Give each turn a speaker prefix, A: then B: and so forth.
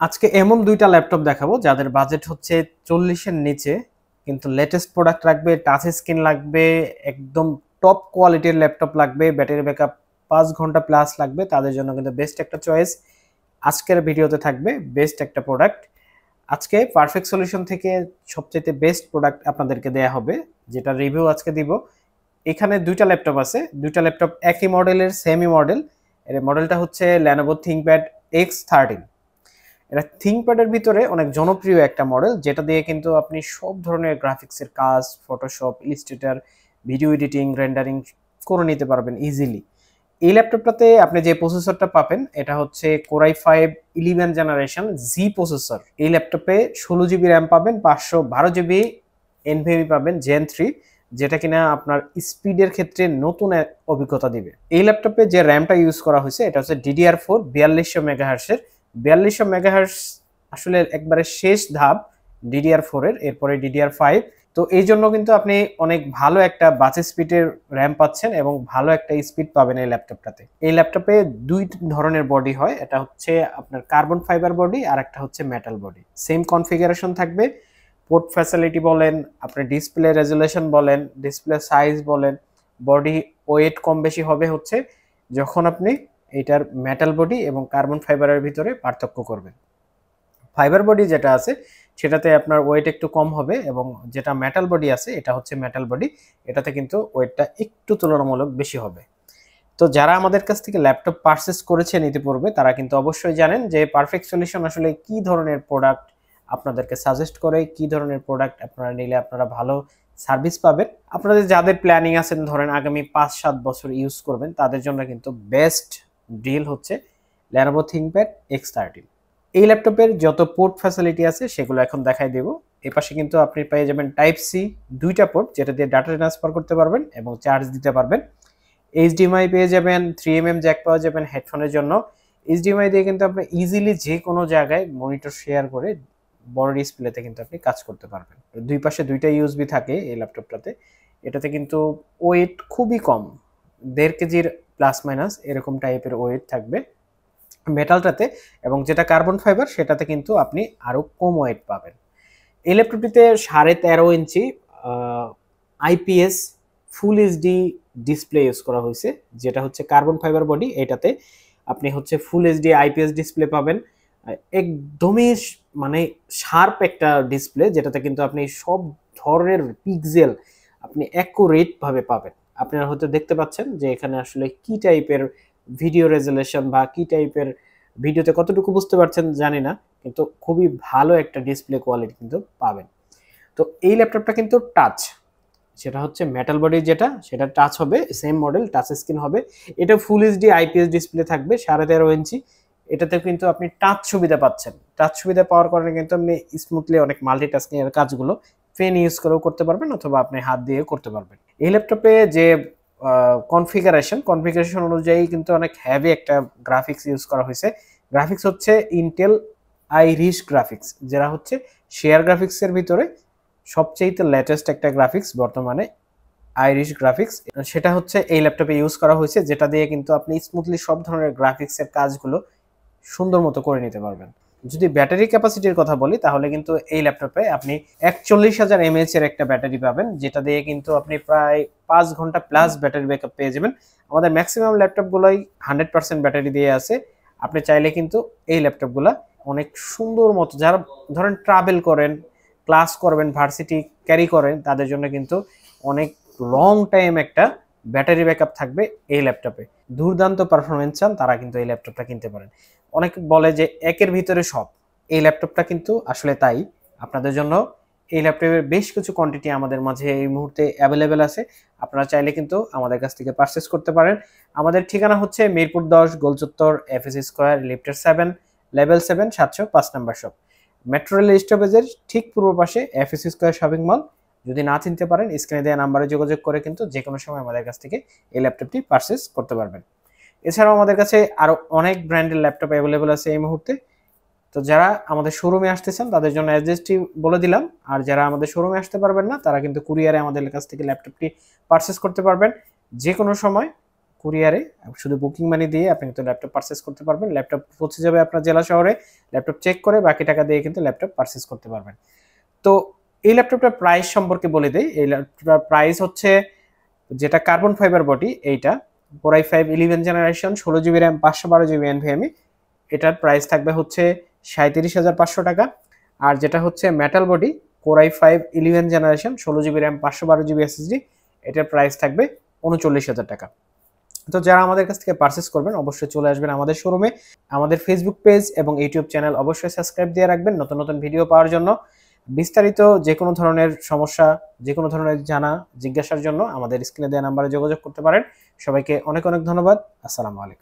A: আজকে এমন দুইটা ল্যাপটপ দেখাবো যাদের বাজেট হচ্ছে 40-এর নিচে, কিন্তু লেটেস্ট প্রোডাক্ট লাগবে, টাচ স্ক্রিন লাগবে, একদম টপ কোয়ালিটির ল্যাপটপ লাগবে, ব্যাটারি ব্যাকআপ 5 ঘন্টা প্লাস লাগবে। তাদের জন্য কিন্তু বেস্ট একটা চয়েস আজকের ভিডিওতে থাকবে। বেস্ট একটা প্রোডাক্ট আজকে পারফেক্ট সলিউশন থেকে সবচেয়ে বেস্ট প্রোডাক্ট আপনাদেরকে দেয়া হবে, যেটা রিভিউ আজকে দিব। এখানে দুইটা ল্যাপটপ আছে, দুইটা ল্যাপটপ একই মডেলের, সেমি মডেল। এর মডেলটা হচ্ছে Lenovo ThinkPad X13। এটা থিংকপ্যাডের ভিতরে অনেক জনপ্রিয় একটা মডেল, যেটা দিয়ে কিন্তু আপনি সব ধরনের গ্রাফিক্সের কাজ, Photoshop, Illustrator, video editing, rendering করে নিতে পারবেন ইজিলি। এই ল্যাপটপটাতে আপনি যে প্রসেসরটা পাবেন এটা হচ্ছে Core i5 11 জেনারেশন জি প্রসেসর। এই ল্যাপটপে 16 জিবি র্যাম পাবেন, 512 জিবি এনভিএমই পাবেন জেন 3, যেটা কিনা আপনার স্পিডের ক্ষেত্রে নতুন এক অভিজ্ঞতা দিবে। এই ল্যাপটপে যে র্যামটা ইউজ করা হয়েছে এটা হচ্ছে DDR4 4200 মেগাহার্টসের। 4200 মেগাহার্টস আসলে একবারে শেষ ধাপ DDR4 এর, এরপরে DDR5। তো এই জন্য কিন্তু আপনি অনেক ভালো একটা বাস স্পিডের র্যাম পাচ্ছেন এবং ভালো একটা স্পিড পাবেন এই ল্যাপটপটাতে। এই ল্যাপটপে দুই ধরনের বডি হয়, এটা হচ্ছে আপনার কার্বন ফাইবার বডি আর একটা হচ্ছে মেটাল বডি। সেম কনফিগারেশন থাকবে, পোর্ট ফ্যাসিলিটি বলেন, আপনি ডিসপ্লে রেজুলেশন বলেন, ডিসপ্লে সাইজ বলেন, বডি ওয়েট কম বেশি হবে হচ্ছে যখন আপনি এটার মেটাল বডি এবং কার্বন ফাইবারের ভিতরে পার্থক্য করবেন। ফাইবার বডি যেটা আছে সেটাতে আপনার ওয়েট একটু কম হবে, এবং যেটা মেটাল বডি আছে এটা হচ্ছে মেটাল বডি, এটাতে কিন্তু ওয়েটটা একটু তুলনামূলক বেশি হবে। তো যারা আমাদের কাছ থেকে ল্যাপটপ পারচেস করেছেন ইতিপূর্বে তারা কিন্তু অবশ্যই জানেন যে পারফেক্ট সলিউশন আসলে কি ধরনের প্রোডাক্ট আপনাদেরকে সাজেস্ট করে, কি ধরনের প্রোডাক্ট আপনারা নিলে আপনারা ভালো সার্ভিস পাবেন। আপনাদের যাদের প্ল্যানিং আছেন ধরেন আগামী 5-7 বছর ইউজ করবেন, তাদের জন্য কিন্তু বেস্ট ডিল হচ্ছে Lenovo ThinkPad X13। এই ল্যাপটপের যত পোর্ট ফ্যাসিলিটি আছে সেগুলো এখন দেখাই দেব। এই পাশে কিন্তু আপনি পেয়ে যাবেন টাইপ সি দুইটা পোর্ট, যেটা দিয়ে ডাটা ট্রান্সফার করতে পারবেন এবং চার্জ দিতে পারবেন। এইচডিএমআই পেয়ে যাবেন, 3mm জ্যাক পাওয়া যাবেন হেডফোনের জন্য। এইচডিএমআই দিয়ে কিন্তু আপনি ইজিলি যে কোনো জায়গায় মনিটর শেয়ার করে বড় ডিসপ্লেতে কিন্তু আপনি কাজ করতে পারবেন। দুই পাশে দুইটা ইউএসবি থাকে এই ল্যাপটপটাতে। এটাতে কিন্তু ওয়েট খুবই কম, 1.5 কেজির প্লাস মাইনাস এরকম টাইপের ওয়েট থাকবে মেটালটাতে, এবং যেটা কার্বন ফাইবার সেটাতে কিন্তু আপনি আরো কম ওয়েট পাবেন। এই ল্যাপটপটিতে 13.5 ইঞ্চি IPS full HD display use করা হয়েছে, যেটা হচ্ছে কার্বন ফাইবার বডি। এটাতে আপনি হচ্ছে ফুল এইচডি আইপিএস ডিসপ্লে পাবেন, একদমই মানে শার্প একটা ডিসপ্লে, যেটাতে কিন্তু আপনি সব ধরনের পিক্সেল আপনি অ্যাকুরেট ভাবে পাবেন। আপনারা হয়তো দেখতে পাচ্ছেন যে এখানে আসলে কি টাইপের ভিডিও রেজুলেশন বা কি টাইপের ভিডিওতে কতটুকু বুঝতে পারছেন জানি না, কিন্তু খুবই ভালো একটা ডিসপ্লে কোয়ালিটি কিন্তু পাবেন। তো এই ল্যাপটপটা কিন্তু টাচ, সেটা হচ্ছে মেটাল বডি যেটা সেটা টাচ হবে, সেম মডেল টাচ স্ক্রিন হবে। এটা ফুল এইচডি আইপিএস ডিসপ্লে থাকবে 13.5 ইঞ্চি। এটাতে কিন্তু আপনি টাচ সুবিধা পাচ্ছেন। টাচ সুবিধা পাওয়ার কারণে কিন্তু আপনি স্মুথলি অনেক মাল্টিটাস্কিং এর কাজগুলো পেন ইউজ করেও করতে পারবেন অথবা আপনি হাত দিয়ে করতে পারবেন। এই ল্যাপটপে যে কনফিগারেশন অনুযায়ী কিন্তু অনেক হেভি একটা গ্রাফিক্স ইউজ করা হয়েছে। গ্রাফিক্স হচ্ছে ইন্টেল আইরিশ গ্রাফিক্স, যেটা হচ্ছে শেয়ার গ্রাফিক্সের ভিতরে সবচেয়ে লেটেস্ট একটা গ্রাফিক্স বর্তমানে আইরিশ গ্রাফিক্স। সেটা হচ্ছে এই ল্যাপটপে ইউজ করা হয়েছে, যেটা দিয়ে কিন্তু আপনি স্মুথলি সব ধরনের গ্রাফিক্সের কাজগুলো সুন্দর মতো করে নিতে পারবেন। যদি ব্যাটারি ক্যাপাসিটির কথা বলি তাহলে কিন্তু এই ল্যাপটপে আপনি 41,000 mAh এর একটা ব্যাটারি পাবেন, যেটা দিয়ে কিন্তু আপনি প্রায় 5 ঘন্টা প্লাস ব্যাটারি ব্যাকআপ পেয়ে যাবেন। আমাদের ম্যাক্সিমাম ল্যাপটপগুলোই 100% ব্যাটারি দিয়ে আছে। আপনি চাইলে কিন্তু এই ল্যাপটপগুলা অনেক সুন্দর মতো, যারা ধরেন ট্রাভেল করেন, ক্লাস করবেন, ভার্সিটি ক্যারি করেন, তাদের জন্য কিন্তু অনেক লং টাইম একটা ব্যাটারি ব্যাকআপ থাকবে এই ল্যাপটপে। দুর্দান্ত পারফরমেন্স চান তারা কিন্তু এই ল্যাপটপটা কিনতে পারেন। অনেকে বলে যে একের ভিতরে সব, এই ল্যাপটপটা কিন্তু আসলে তাই। আপনাদের জন্য এই ল্যাপটপের বেশ কিছু কোয়ান্টিটি আমাদের মাঝে এই মুহূর্তে অ্যাভেলেবেল আছে। আপনারা চাইলে কিন্তু আমাদের কাছ থেকে পারচেস করতে পারেন। আমাদের ঠিকানা হচ্ছে মিরপুর 10 গোলচত্বর এফএসি স্কোয়ার লিফটের 7 level 7 705 number shop. Metro rail স্টপেজের ঠিক পূর্ব পাশে এফএসি স্কোয়ার শপিং মল। যদি না চিনতে পারেন স্ক্রিনে দেওয়া নাম্বারে যোগাযোগ করে কিন্তু যে কোনো সময় আমাদের কাছ থেকে এই ল্যাপটপটি পারচেস করতে পারবেন। এছাড়াও আমাদের কাছে আরো অনেক ব্র্যান্ডের ল্যাপটপ অ্যাভেলেবল আছে এই মুহূর্তে। তো যারা আমাদের শোরুমে আসতে চান তাদের জন্য অ্যাড্রেসটি বলে দিলাম, আর যারা আমাদের শোরুমে আসতে পারবেন না তারা কিন্তু কুরিয়ারে আমাদের কাছ থেকে ল্যাপটপটি পারচেস করতে পারবেন যে কোনো সময় কুরিয়ারে শুধু বুকিং মানি দিয়ে আপনি কিন্তু ল্যাপটপ পারচেজ করতে পারবেন। ল্যাপটপ পৌঁছে যাবে আপনার জেলা শহরে, ল্যাপটপ চেক করে বাকি টাকা দিয়ে কিন্তু ল্যাপটপ পারচেজ করতে পারবেন। তো এই ল্যাপটপটার প্রাইস সম্পর্কে বলে দেই। এই ল্যাপটপটার প্রাইস হচ্ছে, যেটা কার্বন ফাইবার বডি এইটা Core i5 11 generation 16 GB RAM 512 GB NVMe, এটার প্রাইস থাকবে হচ্ছে 37,500 টাকা। আর যেটা হচ্ছে metal body Core i5 11 generation 16 GB RAM 512 GB SSD, এটার প্রাইস থাকবে 39,000 টাকা। তো যারা আমাদের কাছ থেকে পারচেস করবেন অবশ্যই চলে আসবেন আমাদের শোরুমে। আমাদের ফেসবুক পেজ এবং ইউটিউব চ্যানেল অবশ্যই সাবস্ক্রাইব দিয়ে রাখবেন নতুন নতুন ভিডিও পাওয়ার জন্য। বিস্তারিত যে কোনো ধরনের সমস্যা, যে কোনো ধরনের জিজ্ঞাসার জন্য আমাদের স্ক্রিনে দেওয়া নাম্বারে যোগাযোগ করতে পারেন। সবাইকে অনেক অনেক ধন্যবাদ। আসসালামু আলাইকুম।